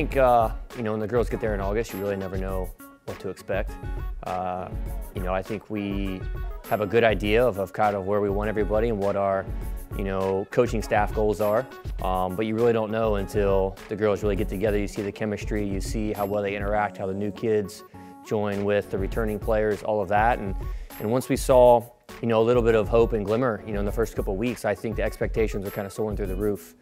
think, when the girls get there in August, you really never know what to expect. I think we have a good idea of kind of where we want everybody and what our, coaching staff goals are. But you really don't know until the girls really get together. You see the chemistry, you see how well they interact, how the new kids join with the returning players, all of that. And once we saw, a little bit of hope and glimmer, in the first couple of weeks, I think the expectations were kind of soaring through the roof.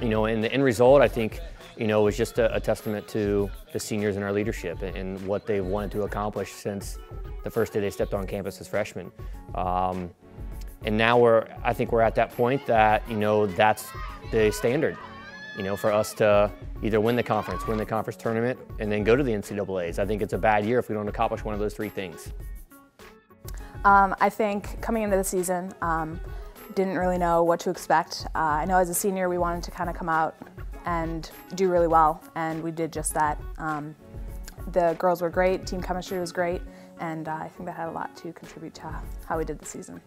And the end result, I think, was just a testament to the seniors and our leadership and what they've wanted to accomplish since the first day they stepped on campus as freshmen. And now I think we're at that point that, that's the standard, for us to either win the conference tournament, and then go to the NCAAs. I think it's a bad year if we don't accomplish one of those three things. I think coming into the season, didn't really know what to expect. I know as a senior we wanted to kind of come out and do really well, and we did just that. The girls were great, team chemistry was great, and I think that had a lot to contribute to how we did the season.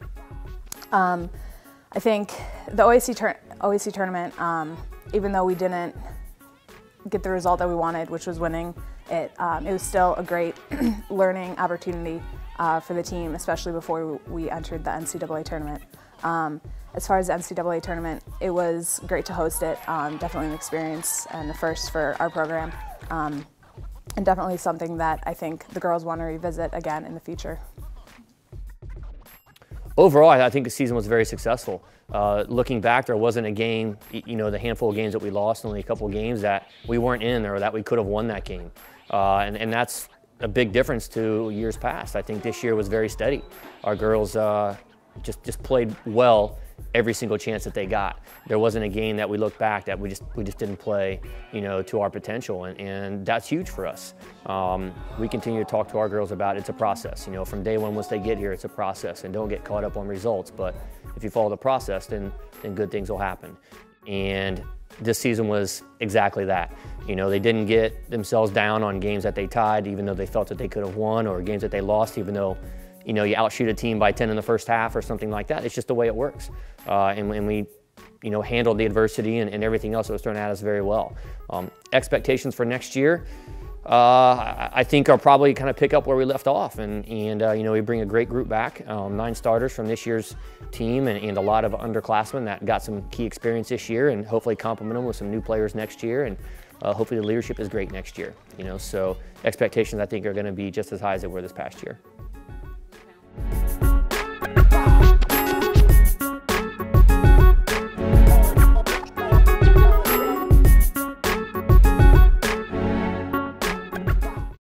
I think the OAC tournament, even though we didn't get the result that we wanted, which was winning, it was still a great learning opportunity for the team, especially before we entered the NCAA tournament. As far as the NCAA tournament, it was great to host it. Definitely an experience and the first for our program, and definitely something that I think the girls want to revisit again in the future. Overall, I think the season was very successful. Looking back, there wasn't a game, the handful of games that we lost, only a couple of games that we weren't in or that we could have won that game. And that's a big difference to years past. I think this year was very steady. Our girls just played well every single chance that they got. There wasn't a game that we looked back that we just didn't play, to our potential, and that's huge for us. We continue to talk to our girls about it's a process. From day one, once they get here, it's a process, and don't get caught up on results. But if you follow the process, then good things will happen. And this season was exactly that. They didn't get themselves down on games that they tied, even though they felt that they could have won, or games that they lost, even though you outshoot a team by 10 in the first half or something like that. It's just the way it works. And we, handled the adversity and everything else that was thrown at us very well. Expectations for next year, I think are probably kind of pick up where we left off. And we bring a great group back, 9 starters from this year's team and a lot of underclassmen that got some key experience this year, and hopefully complement them with some new players next year. And hopefully the leadership is great next year. So expectations, I think, are going to be just as high as they were this past year.